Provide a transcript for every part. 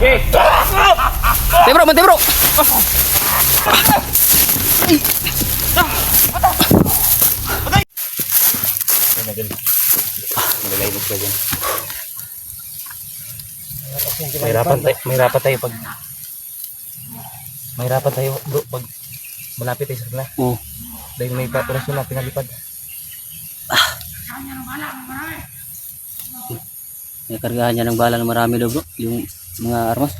Okay. Bantay bro, bantay bro. Malalainos ka dyan. Mahirapan tayo bro pag malapit tayo sa kanila. Oo. Dahil may operasyon na pinalipad. May kargahan niya ng bala na marami daw bro. Yung mga armas.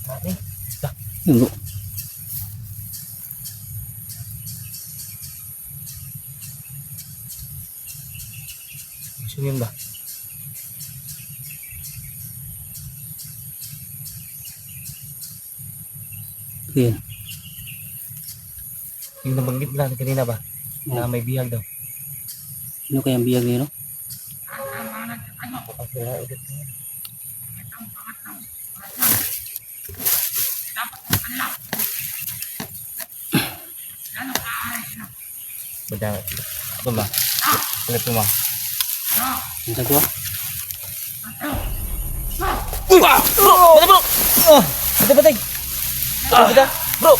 Marami. Yun bro. Gusto yun ba? Yun. Yung nabanggit lang kanina ba? Na may bihag daw. Ano kayang biyag niyo no? Bada. Ito ba? Ito ba? Ang sagwa. Bada bro! Batay! Bada! Bro!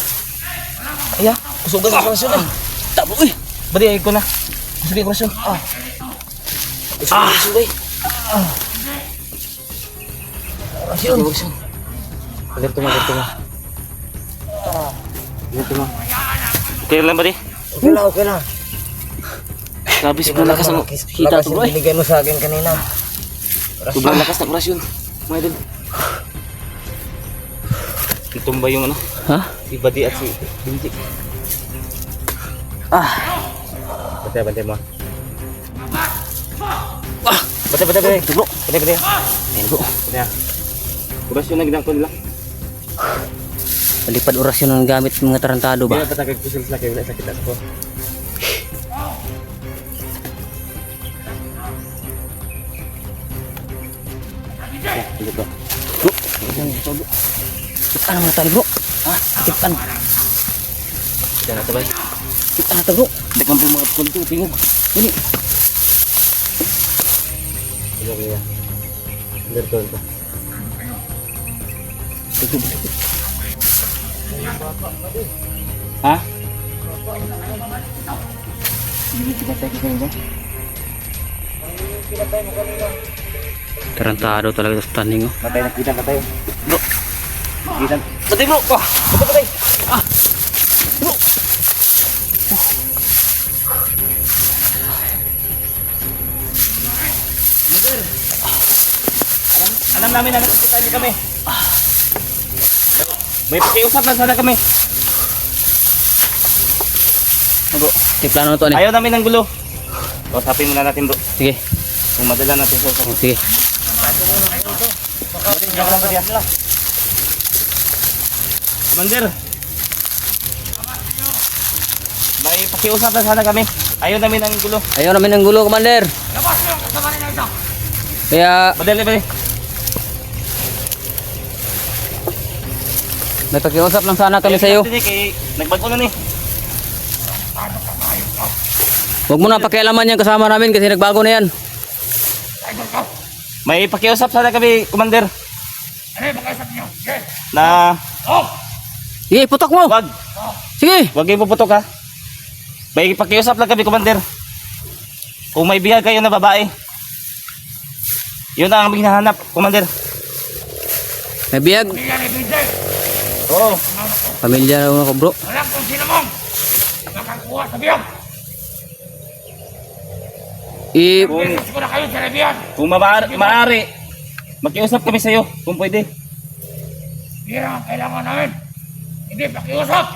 Ayan, kusugan sa kurasyon eh. Tabo eh. Bada, ayag ko na. Kusugan kurasyon. Kusugan kurasyon eh. Kurasyon. Ganito mo. Ganito mo. Okay lang ba di? Okay lang. Grabe sobrang lakas ang hita to bro eh. Binigay mo sa akin kanina. Sobrang lakas ng orasyon. Mga idol. Itumba yung ano? Ha? Si Badi at si Binti. Bantay mo. Bantay. Ito bro. Bantay. Ayun bro. Bantay. Kurasyon na ginang ko nila. Palipad orasyon ng gamit ng mga tarantado ba? Kaya patagag pusil sila kayo. Wala sakit ako. Hindi bro. Bro. Ito bro. Kitaan naman na tali bro. Ha? Kitaan. Diyan na tabay. Kitaan na to bro. Hindi ka mga kulit ito. Tingog. Ini. Kaya. Ganito. Ha? Tarantado talaga sa taning oh. Matay na kita tayo. Bro. Kita. Batay bro. Batay. Bro. Alam namin na nakikita niyo kami. May pakiusap na sana kami. Bro, plano na to ano? Ayaw namin ng gulo. Usapin muna natin bro. Sige. Kung madala natin sa usap. Sige. Commander. May pakiusap na sana kami. Ayaw namin ng gulo. Ayaw namin ng gulo, Commander. Kaya Badali. may pakiusap lang sana kami sa iyo. Nagbago na ni. Huwag mo na pakialaman yan kasama namin kasi nagbago na yan. May pakiusap sana kami, Commander. Na Sige, putok mo. wag Sige. kayo puputok ha. May pakiusap lang kami, Commander. Kung may bihag kayo na babae, yun ang aming hinahanap, Commander. May biyag. Oo. Pamilya na ako bro. Alam kung sino mong nakakuha sa biyag. Beses ko na kayo sa Lebian. Kung maaari, makiusap kami sa iyo kung pwede. Yan ang kailangan namin. Hindi pakiusap.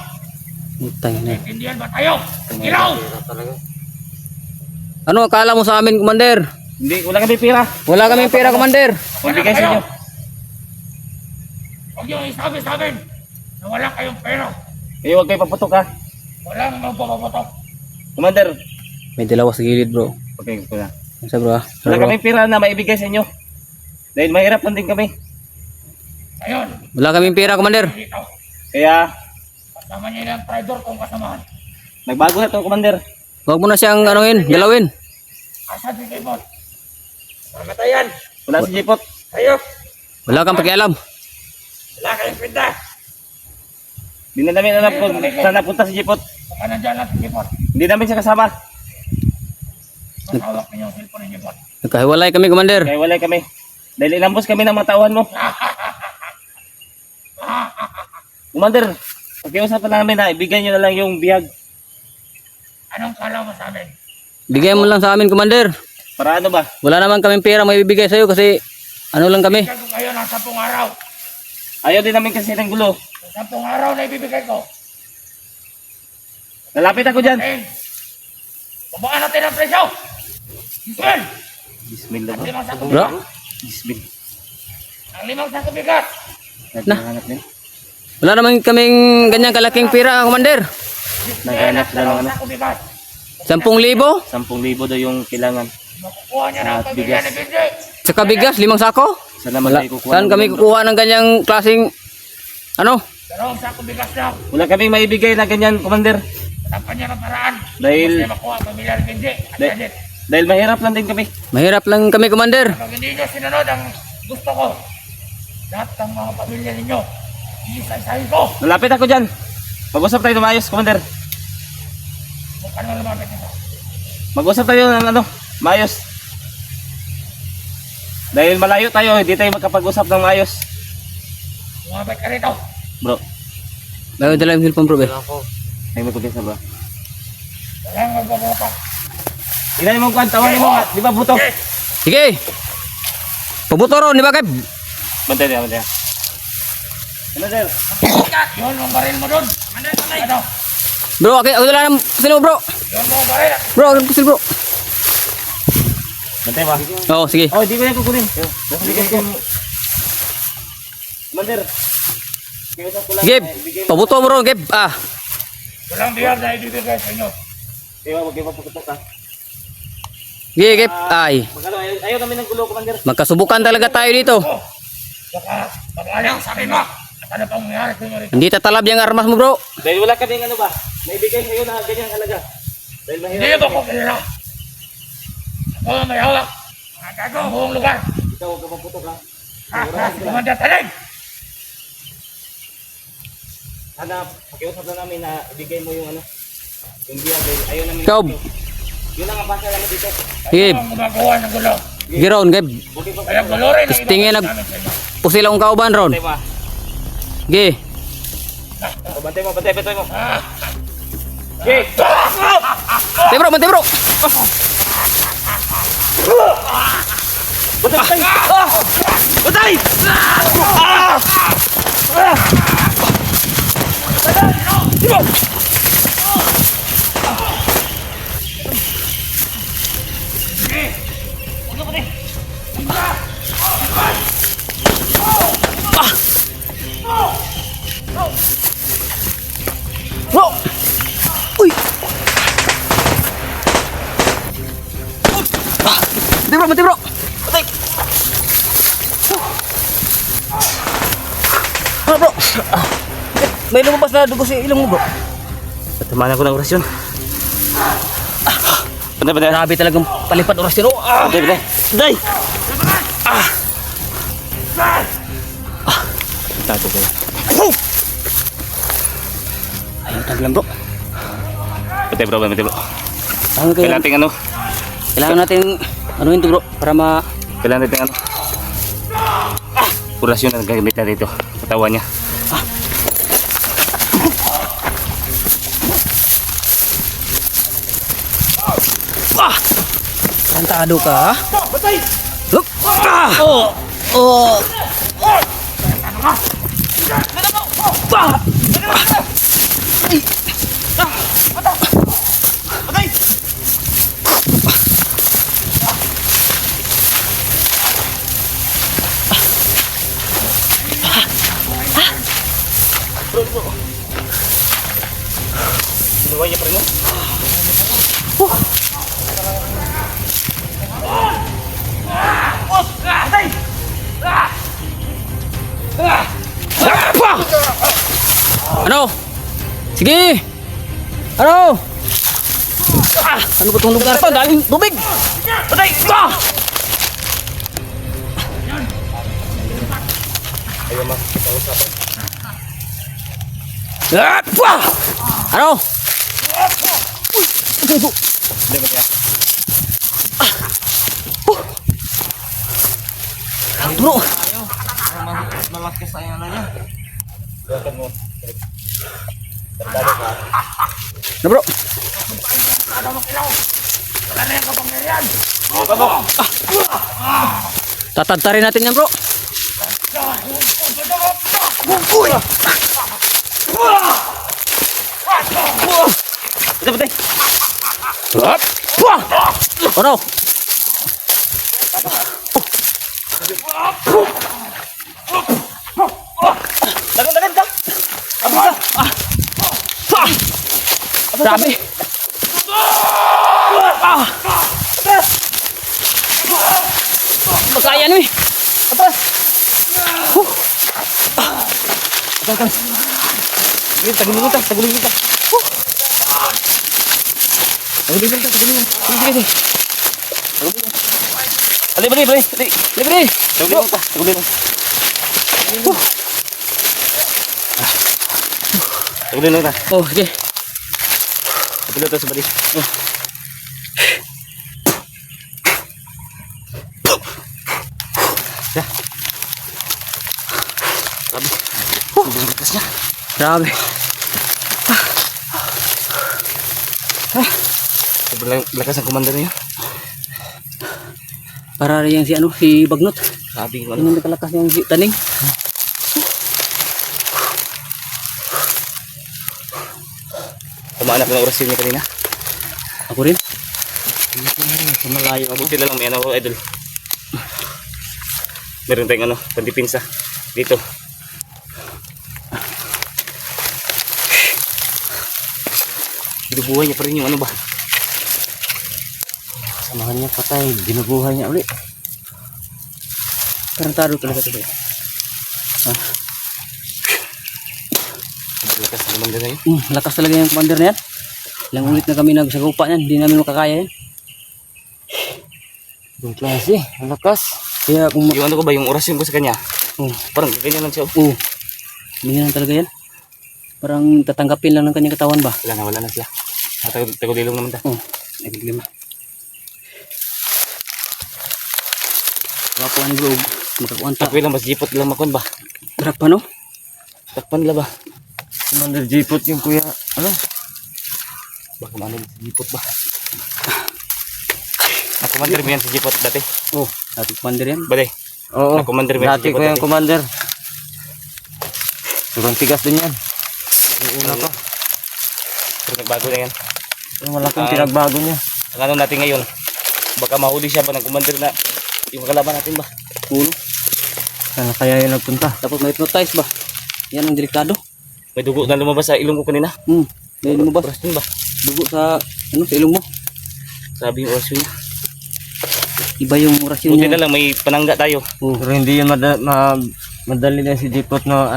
Utang na. Intindihan ba tayo? Ilaw! Ano akala mo sa amin, Commander? Hindi, wala kami pira. Wala kaming pera, Commander. Ibigay sa inyo. Huwag niyo isabi sa amin na wala kayong pera. Eh, huwag kayo paputok ha. Walang magpapaputok. Commander. May dalawa sa gilid, bro. Okay, ko na. Ano sa bro? Wala kami pira na maibigay sa inyo. Dahil mahirap lang din kami. Ayun, Wala kaming pera, Commander. dito. Kaya, Kasama niya ng traitor kong kasamahan. nagbago na to, Commander. Huwag mo na siyang anuhin, galawin. Asan si Kibot? Mamatayan! Wala si Jipot. Ayok! Wala kang pakialam. Wala kayong pinta. Hindi na namin alam kung saan napunta si Jipot. Baka nandyan lang si Jipot. Hindi namin siya kasama. Masawak niyo yung cellphone ni Jipot. Nagkahiwalay kami, Commander. Kaya wala kami. Dahil inambos kami ng mga tauhan mo. Commander, pag-iusapan namin na ibigay nyo na lang yung bihag. Anong kala mo sa amin? Bigay mo lang sa amin, Commander. Para ano ba? Wala naman kaming pera may bibigay sa'yo kasi ano lang kami. Ibigay ko kayo ng 10 araw. Ayaw din namin kasi ng gulo. 10 araw na ibibigay ko. Lalapit ako dyan. Babaan natin ang presyo. Bismil! Bismillah bro. 5 sako Bro, bigat. Bismillah. Ang 5 sako bigat. Naghahanap din. wala naman kaming ganyang kalaking pera, Commander. Naghahanap sila ng ano. 2 sako bigat. 10,000. 10,000 daw yung kailangan. Makukuha niya ng At pamilya bigas. ni Benji. Tsaka bigas, 5 sako. Sana naman Wala. tayo kukuha. Saan ng kami gulo, bro. kukuha ng ganyang klaseng ano? 2 sako bigas lang. Wala kaming maibigay na ganyan, Commander. Hanapan niya ng paraan. Dahil- Gusto niya makuha ang pamilya ni Benji. At Dahil- Janet. Dahil mahirap lang din kami. Mahirap lang kami, Commander. Pag hindi niyo sinunod ang gusto ko, lahat ng mga pamilya ninyo, iisa-isahin ko. Lalapit ako dyan. Mag-usap tayo ng maayos, Commander. Kung ano lumapit nito. Mag-usap tayo ng ano, maayos. Dahil malayo tayo, hindi tayo magkapag-usap ng maayos. Lumapit ka rito. Bro, Bago dala yung cellphone, bro. Eh. ay magpagkisa bro. Walang magbaboto. Tingnan mo kung tawagin mo, di ba buto? Sige. Pabuto ron, di ba, Kev? Bantay niya, bantay niya. Commander, Yun ang baril mo doon. Ano? Bro, ako dala ng sino, bro. Yun mo ang baril. Bro, ako kusil, bro. bantay ba? Oh, sige. Oh, di ko yan kukunin. Bigay ko. Commander, kiusap ko lang. Sige, na ibigay mo. pabuto mo ron, Kev. Ah. Walang biyag na ibibigay sa inyo. Di ba, huwag kayo mapukutok ha. Sige, Kev. Ay. Magkano, ayaw kami ng gulo, Commander. Magkasubukan talaga tayo dito. Oh, baka mag-alang sa akin mo. At ano pang nangyari sa inyo rito? Hindi tatalab yung armas mo, bro. Dahil wala kaming ano ba, naibigay sa'yo na ganyang halaga. Dahil mahirap. Hindi ba ko kilala? Ako ang may hawak. Mga gago ang buong lugar. Ikaw, huwag ka maputok ha. Kumanda tanig. Sana, pakiusap na namin na ibigay mo yung ano, yung biyag. Dahil ayaw namin. Ikaw. Yun lang ang basa namin dito. Sige, Ano ang gumagawa ng gulo? sige ron, Kev. Huwag kayo Kaya gulo rin ang Tingin ginagawa nag- namin sa inyo. Pusil akong kauban ron. Bantay mo ha. Sige. O, bantay mo. Okay. Bantay, bro, bantay, bro. Bantay! Bantay! Bro. Uy. Bantay, bro. Bantay! Bro, bro. May lumabas na dugo sa ilong mo, bro. Patamaan ako ng orasyon. Bantay! Grabe talagang palipad oras yun. Ah. Bantay! Tago kayo. Ayun, taglan, bro. Bantay bro. Ano kayo? Kailangan natin ano, Kailangan natin anuhin to, bro, para kailangan natin ano. Orasyon na gagamit natin dito. Katawan niya. Kantado ka, ha? Bantay! Look! Ah! Oh! Oh! Bantay! Bro. Ginawa niya pa rin mo? Bantay! Ano? Sige! Ano? Ah! Ano ba itong lugar to? Daming tubig! Bantay! Ah! Ayaw makikipag-usapan. Wah! Ano? Hindi mo kaya. Bro! Mas malaki sa ano niya. Bukan mo. Na bro! Wala na yung kapangyarihan. Tatadtarin natin yan bro! Ito putih. Wah! Ano? Dagan ka. Grabe! Magkaya ano eh! Tagulin kita. Sige, sige. Ali, bali. Libre! Tagulin. Tagulin lang ta. Oh, sige. Tagulin to sa bali. Ya. Sabi. Ang lakas niya. Grabe. Sobrang lakas ang commander niya. Para rin yan si Bagnot. Sabi ko Ano nakalakas yung taning? Kumaanap ng oras niya kanina. Ako rin. Sa malayo. Mabuti na lang may ano idol. Meron tayong ano, pandipinsa dito. Binubuhay niya pa rin yung ano ba? Samahan niya patay. Ginubuhay niya ulit. Tarantado talaga ito. Lakas naman din ngayon. Lakas talaga yung commander na yan. Ilang ulit na kami nagsagupa yan. Hindi namin makakaya yan. Yung klase. Ang lakas. Kaya kung... Yung ano ko ba, yung orasyon ko sa kanya, parang ganyan lang siya. Ganyan lang talaga yan. Parang tatanggapin lang ng kanyang katawan ba? Wala na sila. Tagulilong naman ta. Nagiglima. Wapo ni bro. Makakuan ta. Takwi lang, mas jipot lang makon ba? Drag pa no? Takpan nila ba? Commander jipot yung kuya. Ano? Baka ano, jipot ba? Commander mo yan si jipot dati. Dati commander yan. Bale. Oo. Commander mo yan si Dati jipot ko yung commander. Surang tigas din yan. Yung una pa. Pero nagbago na yan. Yung malaking pinagbago niya. Ang ano natin ngayon, baka mahuli siya ba ng commander na yung kalaban natin ba? Ulo. Kaya yun nagpunta. Tapos may hypnotize ba? Yan ang delikado. May dugo na lumabas sa ilong ko kanina. May lumabas. Orasyon ba? Dugo sa sa ilong mo. Sabi yung orasyon niya. Iba yung orasyon Buti niya. na lang may panangga tayo. Pero hindi yun madali na si Jipot na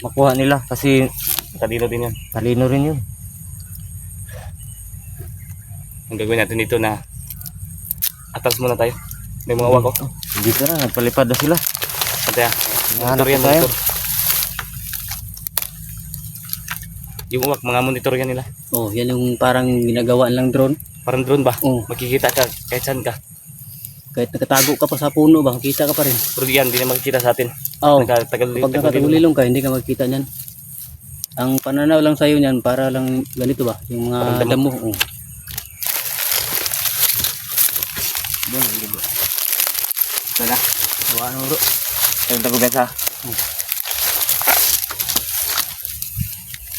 makuha nila kasi Talino din yan. talino rin yun. Ang gagawin natin dito na atras muna tayo. May mga wako. Dito na, nagpalipad na sila. Kaya, Hanap monitor yan, na tayo. monitor. Yung uwak, mga monitor yan nila. Yan yung parang ginagawa lang drone. Parang drone ba? Makikita Makikita ka kahit saan ka. Kahit nakatago ka pa sa puno ba, makita ka pa rin. Pero yan, hindi na makikita sa atin. Pag nakatagulilong ka, hindi ka makikita niyan. Ang pananaw lang sa'yo niyan, para lang ganito ba, yung mga Parang damo. damo. Ito na. Ano bro? Ayun tagugan sa.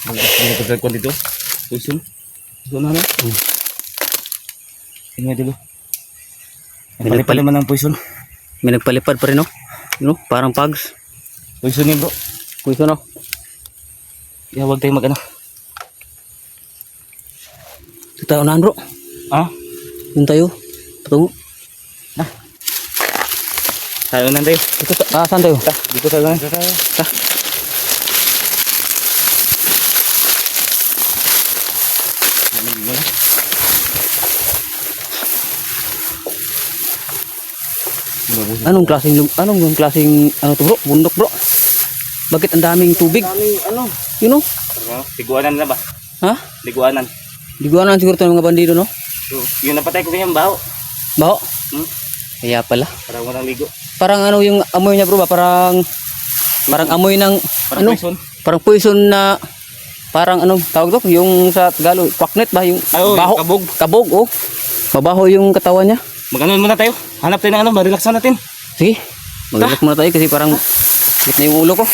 Magpagkakon dito. Pusun. Ito na na. Tingnan dito. Palipad naman ng poison. May nagpalipad pa rin parang pugs. Poison yun bro. Kuiso no? Kaya huwag tayo mag ano. Sa tayo unahan bro. Yun tayo. Patungo. Tayo na tayo. Saan tayo? Dito tayo na. Anong klaseng ano to bro? Bundok bro. Bakit ang daming tubig? Daming ano? Yun oh. Tiguanan na ba? Ha? Tiguanan. Di ko alam siguro ito ng mga bandido, no? Yung napatay ko ganyan baho. Baho? Hmm? Kaya pala. Parang walang ligo. Parang ano yung amoy niya bro ba? Parang amoy ng Parang ano? poison. Parang poison na parang anong tawag to? Yung sa Tagalog, kwaknet ba? Yung Oo, baho. kabog. Kabog, oh. Mabaho yung katawan niya. Mag-ano muna tayo. Hanap tayo ng ano, marelaxan natin. Sige. Mag-relax muna tayo kasi parang sakit na yung ulo ko.